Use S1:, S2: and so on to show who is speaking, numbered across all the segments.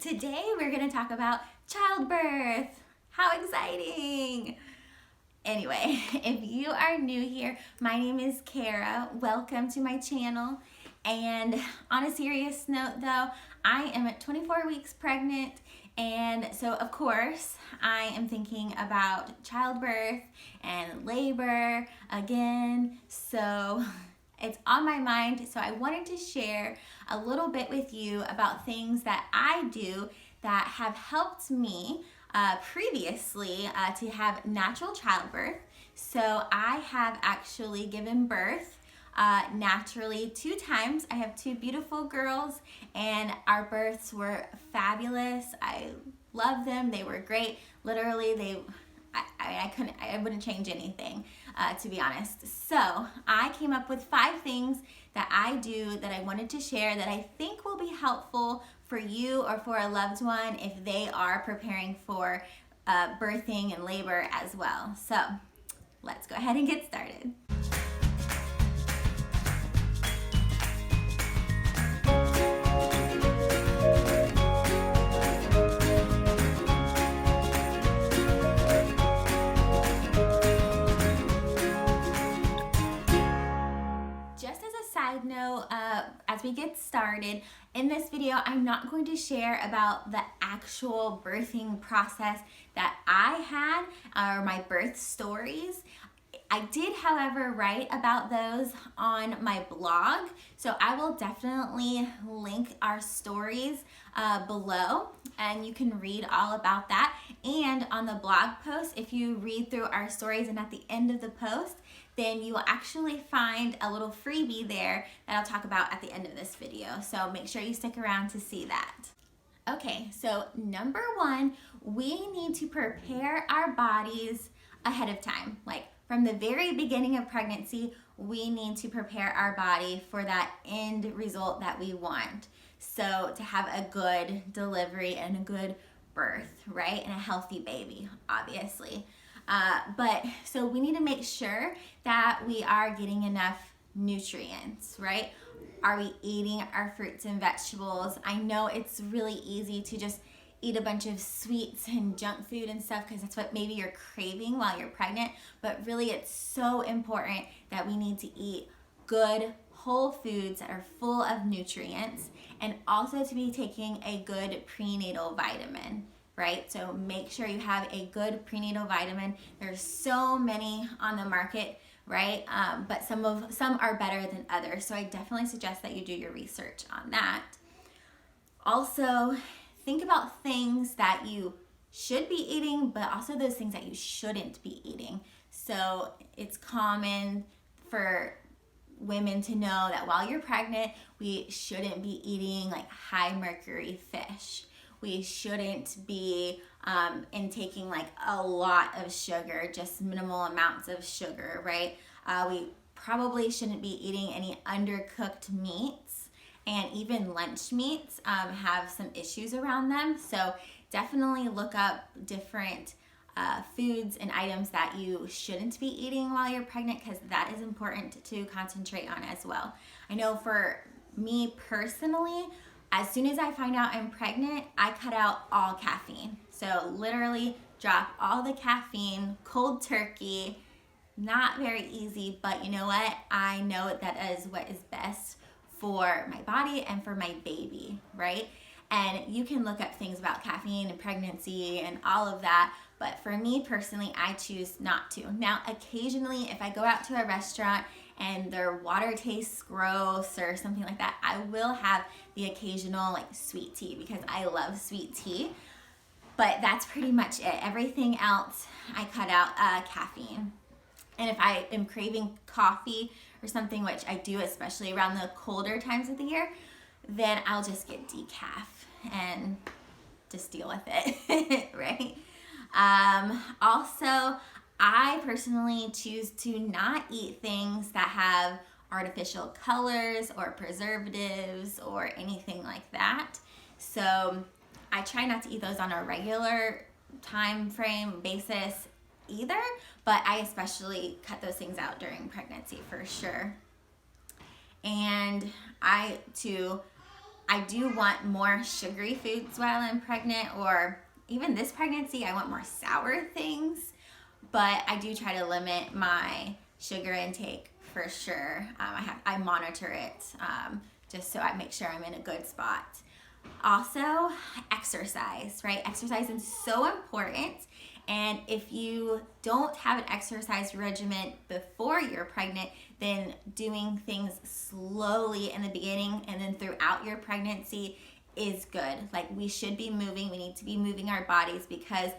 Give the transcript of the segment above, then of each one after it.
S1: Today we're going to talk about childbirth. How exciting! Anyway, if you are new here, my name is Kara. Welcome to my channel. And on a serious note though, I am at 24 weeks pregnant, and so of course I am thinking about childbirth and labor again. So it's on my mind, so I wanted to share a little bit with you about things that I do that have helped me previously to have natural childbirth. So I have actually given birth naturally 2 times. I have 2 beautiful girls, and our births were fabulous. I love them. They were great. Literally, I wouldn't change anything, to be honest. So I came up with 5 things that I do that I wanted to share that I think will be helpful for you or for a loved one if they are preparing for birthing and labor as well. So let's go ahead and get started. Side note, as we get started, in this video I'm not going to share about the actual birthing process that I had or my birth stories. I did, however, write about those on my blog, so I will definitely link our stories below, and you can read all about that. And on the blog post, if you read through our stories and at the end of the post, then you will actually find a little freebie there that I'll talk about at the end of this video. So make sure you stick around to see that. Okay, so number 1, we need to prepare our bodies ahead of time. Like from the very beginning of pregnancy, we need to prepare our body for that end result that we want. So to have a good delivery and a good birth, right? And a healthy baby, obviously. But so we need to make sure that we are getting enough nutrients, right? Are we eating our fruits and vegetables? I know it's really easy to just eat a bunch of sweets and junk food and stuff because that's what maybe you're craving while you're pregnant, but really it's so important that we need to eat good whole foods that are full of nutrients, and also to be taking a good prenatal vitamin. Right? So make sure you have a good prenatal vitamin. There's so many on the market, right? But some are better than others. So I definitely suggest that you do your research on that. Also, think about things that you should be eating, but also those things that you shouldn't be eating. So it's common for women to know that while you're pregnant, we shouldn't be eating like high mercury fish. We shouldn't be intaking like a lot of sugar, just minimal amounts of sugar, right? We probably shouldn't be eating any undercooked meats, and even lunch meats have some issues around them. So definitely look up different foods and items that you shouldn't be eating while you're pregnant, because that is important to concentrate on as well. I know for me personally, as soon as I find out I'm pregnant, I cut out all caffeine. So literally drop all the caffeine, cold turkey. Not very easy, but you know what? I know that is what is best for my body and for my baby, right? And you can look up things about caffeine and pregnancy and all of that, but for me personally, I choose not to. Now, occasionally, if I go out to a restaurant and their water tastes gross or something like that, I will have the occasional like sweet tea because I love sweet tea. But that's pretty much it. Everything else, I cut out caffeine. And if I am craving coffee or something, which I do, especially around the colder times of the year, then I'll just get decaf and just deal with it, right? Also, I personally choose to not eat things that have artificial colors or preservatives or anything like that. So I try not to eat those on a regular time frame basis either, but I especially cut those things out during pregnancy for sure. And I I do want more sugary foods while I'm pregnant, or even this pregnancy, I want more sour things. But I do try to limit my sugar intake for sure. I monitor it just so I make sure I'm in a good spot. Also, exercise, right? Exercise is so important. And if you don't have an exercise regimen before you're pregnant, then doing things slowly in the beginning and then throughout your pregnancy is good. Like, we should be moving. We need to be moving our bodies because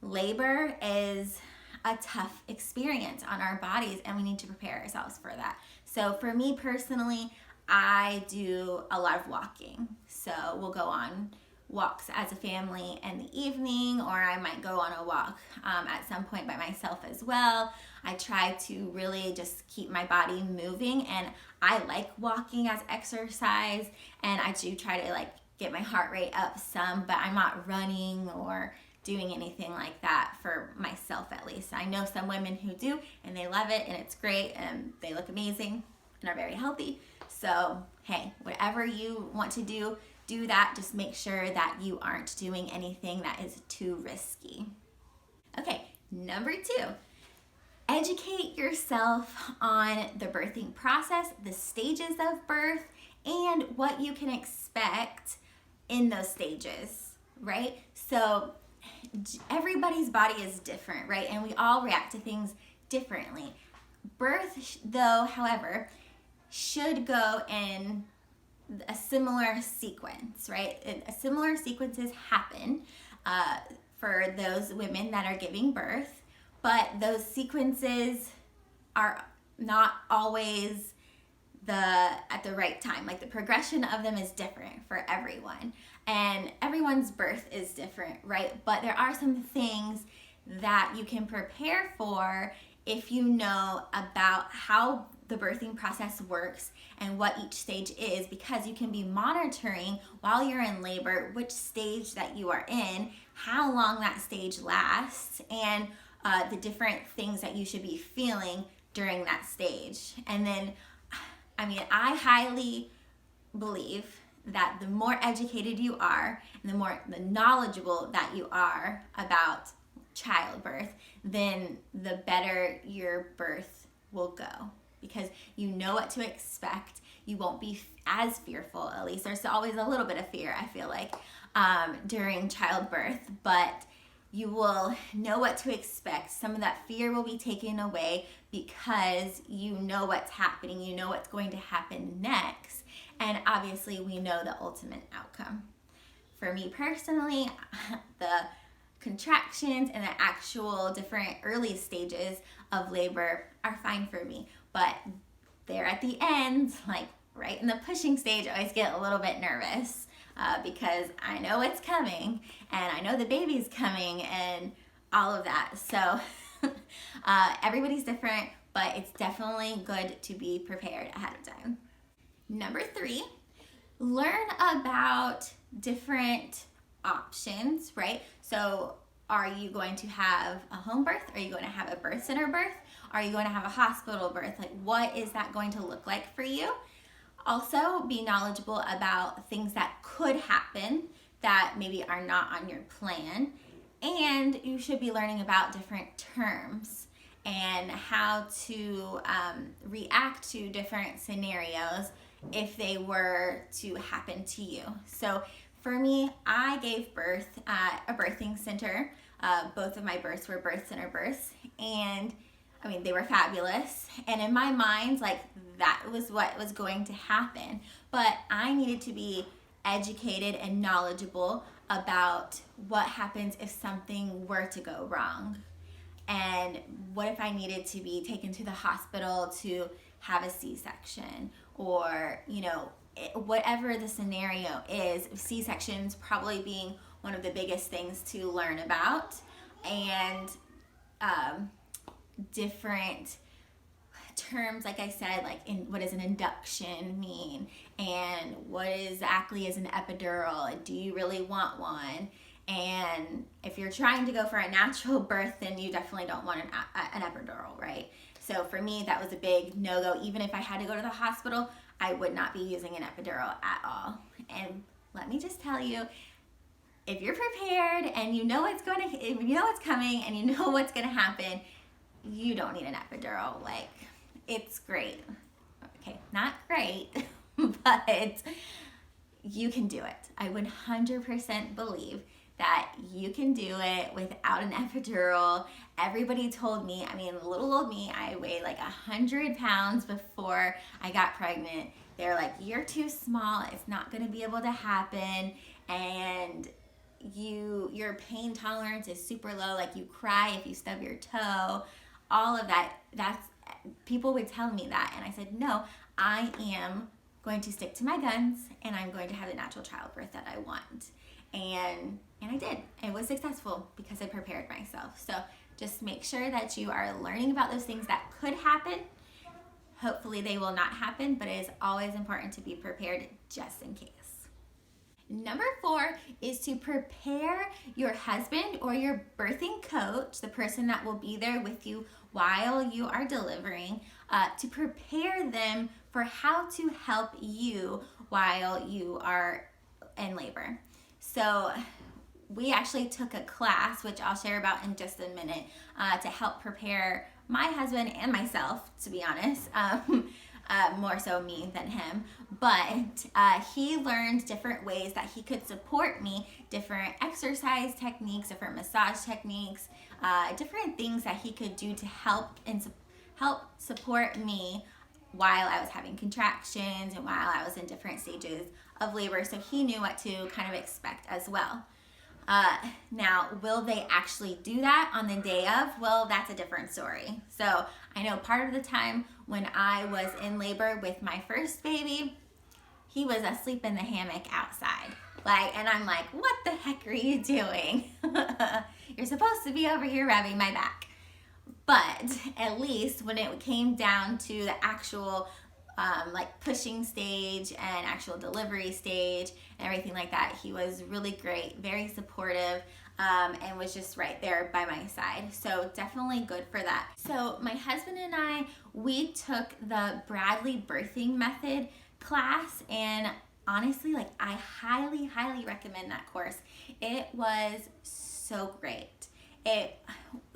S1: labor is a tough experience on our bodies and we need to prepare ourselves for that. So for me personally, I do a lot of walking. So we'll go on walks as a family in the evening, or I might go on a walk at some point by myself as well. I try to really just keep my body moving, and I like walking as exercise, and I do try to like get my heart rate up some, but I'm not running or doing anything like that for myself, at least. I know some women who do, and they love it, and it's great, and they look amazing and are very healthy. So hey, whatever you want to do that. Just make sure that you aren't doing anything that is too risky. Okay, number 2, educate yourself on the birthing process, the stages of birth, and what you can expect in those stages, right? So everybody's body is different, right? And we all react to things differently. Birth, though, however, should go in a similar sequence, right? Similar sequences happen for those women that are giving birth, but those sequences are not always at the right time. Like, the progression of them is different for everyone, and everyone's birth is different, right? But there are some things that you can prepare for if you know about how the birthing process works and what each stage is, because you can be monitoring while you're in labor which stage that you are in, how long that stage lasts, and the different things that you should be feeling during that stage. And then, I highly believe that the more educated you are and the knowledgeable that you are about childbirth, then the better your birth will go, because you know what to expect. You won't be as fearful. At least there's always a little bit of fear, I feel like, during childbirth, but you will know what to expect. Some of that fear will be taken away because you know what's happening, you know what's going to happen next, and obviously we know the ultimate outcome. For me personally, the contractions and the actual different early stages of labor are fine for me, but there at the end, like right in the pushing stage, I always get a little bit nervous because I know it's coming and I know the baby's coming and all of that. So everybody's different, but it's definitely good to be prepared ahead of time. Number 3, learn about different options, right? So are you going to have a home birth? Are you going to have a birth center birth? Are you going to have a hospital birth? Like, what is that going to look like for you? Also, be knowledgeable about things that could happen that maybe are not on your plan. And you should be learning about different terms and how to react to different scenarios if they were to happen to you. So for me, I gave birth at a birthing center. Both of my births were birth center births, and they were fabulous. And in my mind, like, that was what was going to happen. But I needed to be educated and knowledgeable about what happens if something were to go wrong. And what if I needed to be taken to the hospital to have a C-section, or, whatever the scenario is, C-sections probably being one of the biggest things to learn about, and different terms, like I said, like what does an induction mean, and what exactly is an epidural, and do you really want one? And if you're trying to go for a natural birth, then you definitely don't want an epidural, right? So for me, that was a big no-go. Even if I had to go to the hospital, I would not be using an epidural at all. And let me just tell you, if you're prepared and you know what's coming and you know what's gonna happen, you don't need an epidural. Like, it's great. Okay, not great, but you can do it. I 100% believe that you can do it without an epidural. Everybody told me, I mean, little old me, I weighed like 100 pounds before I got pregnant. They're like, you're too small, it's not gonna be able to happen, and your pain tolerance is super low, like you cry if you stub your toe, all of that. People would tell me that, and I said, no, I am going to stick to my guns, and I'm going to have the natural childbirth that I want. And I did. It was successful because I prepared myself. So just make sure that you are learning about those things that could happen. Hopefully they will not happen, but it is always important to be prepared just in case. Number 4 is to prepare your husband or your birthing coach, the person that will be there with you while you are delivering, to prepare them for how to help you while you are in labor. So we actually took a class, which I'll share about in just a minute, to help prepare my husband and myself, to be honest. More so me than him, but he learned different ways that he could support me, different exercise techniques, different massage techniques, different things that he could do to help support me while I was having contractions and while I was in different stages of labor, so he knew what to kind of expect as well. Now, will they actually do that on the day of? Well, that's a different story. So I know part of the time when I was in labor with my first baby, he was asleep in the hammock outside. And I'm like, what the heck are you doing? You're supposed to be over here rubbing my back. But at least when it came down to the actual pushing stage and actual delivery stage and everything like that, he was really great, very supportive, and was just right there by my side. So definitely good for that. So my husband and I, we took the Bradley birthing method class, and honestly, I highly recommend that course. It was so great. It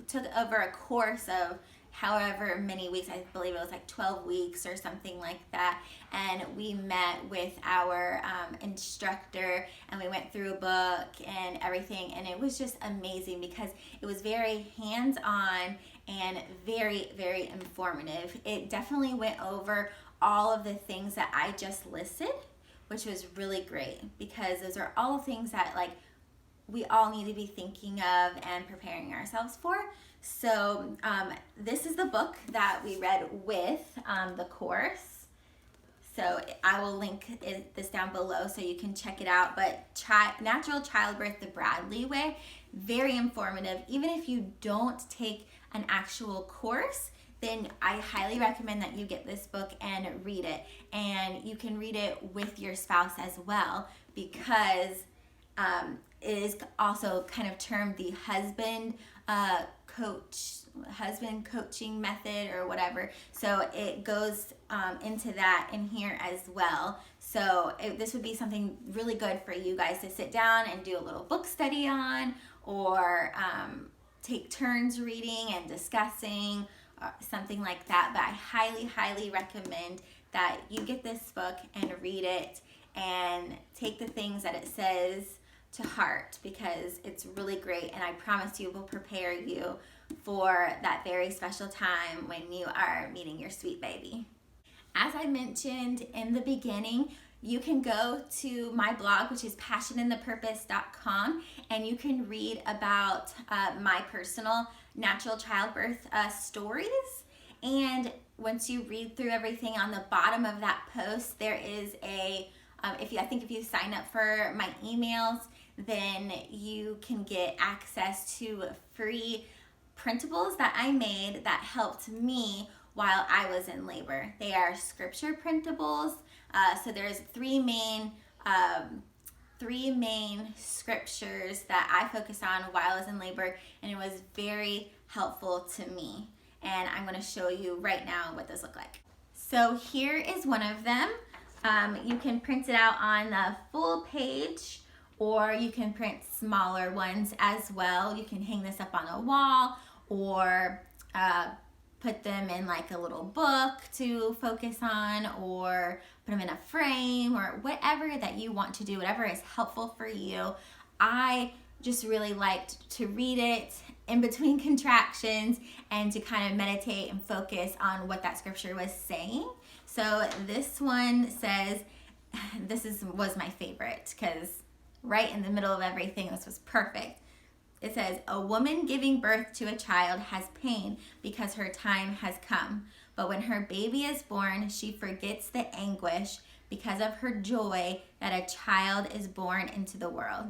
S1: took over a course of however many weeks, I believe it was 12 weeks or something like that, and we met with our instructor, and we went through a book and everything, and it was just amazing because it was very hands-on and very informative. It definitely went over all of the things that I just listed, which was really great because those are all things that we all need to be thinking of and preparing ourselves for. So this is the book that we read with the course. So I will link this down below so you can check it out. But Natural Childbirth the Bradley Way, very informative. Even if you don't take an actual course, then I highly recommend that you get this book and read it. And you can read it with your spouse as well, because it is also kind of termed the husband coaching method or whatever. So it goes into that in here as well. So this would be something really good for you guys to sit down and do a little book study on, or take turns reading and discussing, something like that. But I highly recommend that you get this book and read it and take the things that it says to heart, because it's really great, and I promise you will prepare you for that very special time when you are meeting your sweet baby. As I mentioned in the beginning, you can go to my blog, which is passionandthepurpose.com, and you can read about my personal natural childbirth stories. And once you read through everything, on the bottom of that post, there is a if you sign up for my emails, then you can get access to free printables that I made that helped me while I was in labor. They are scripture printables. So there's three main scriptures that I focus on while I was in labor, and it was very helpful to me. And I'm going to show you right now what those look like. So here is one of them. You can print it out on the full page, or you can print smaller ones as well. You can hang this up on a wall, or put them in like a little book to focus on, or put them in a frame, or whatever that you want to do, whatever is helpful for you. I just really liked to read it in between contractions and to kind of meditate and focus on what that scripture was saying. So this one says, was my favorite because right in the middle of everything, this was perfect. It says, a woman giving birth to a child has pain because her time has come. But when her baby is born, she forgets the anguish because of her joy that a child is born into the world.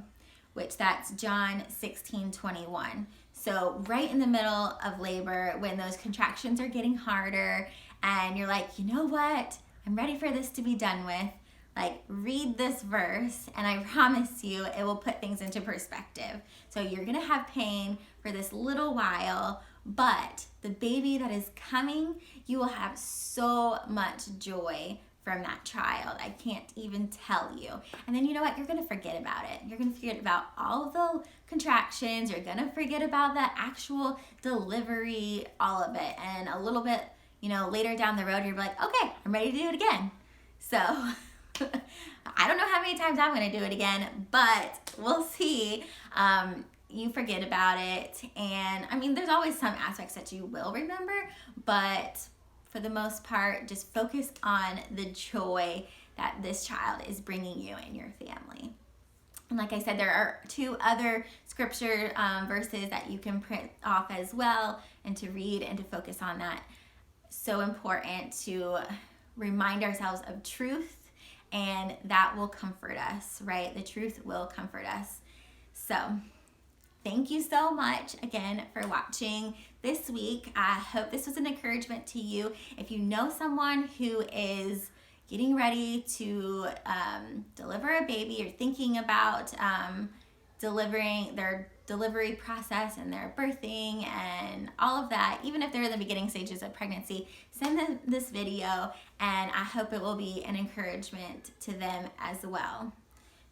S1: Which that's John 16:21. So right in the middle of labor, when those contractions are getting harder and you're like, you know what? I'm ready for this to be done with. Like, read this verse and I promise you it will put things into perspective. So you're gonna have pain for this little while, but the baby that is coming, you will have so much joy from that child. I can't even tell you. And then you know what? You're gonna forget about it. You're gonna forget about all of the contractions. You're gonna forget about the actual delivery, all of it. And a little bit, later down the road, you're like, okay, I'm ready to do it again. So I don't know how many times I'm gonna do it again, but we'll see. You forget about it. And I mean, there's always some aspects that you will remember, but for the most part, just focus on the joy that this child is bringing you and your family. And like I said, there are 2 other scripture verses that you can print off as well and to read and to focus on that. So important to remind ourselves of truth, and that will comfort us, right? The truth will comfort us. So thank you so much again for watching this week. I hope this was an encouragement to you. If you know someone who is getting ready to deliver a baby, or thinking about delivering their delivery process and their birthing and all of that, even if they're in the beginning stages of pregnancy, send them this video and I hope it will be an encouragement to them as well.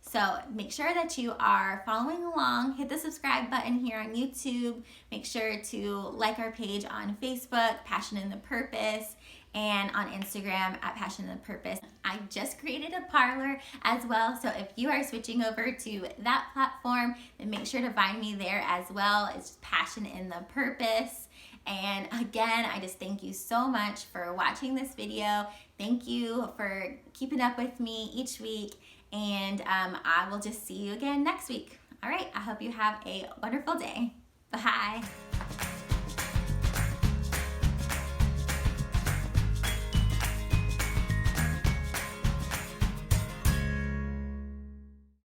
S1: So make sure that you are following along. Hit the subscribe button here on YouTube. Make sure to like our page on Facebook, Passion in the Purpose, and on Instagram at Passion in the Purpose. I just created a Parler as well, so if you are switching over to that platform, then make sure to find me there as well. It's just Passion in the Purpose. And again, I just thank you so much for watching this video. Thank you for keeping up with me each week. And I will just see you again next week. All right, I hope you have a wonderful day. Bye.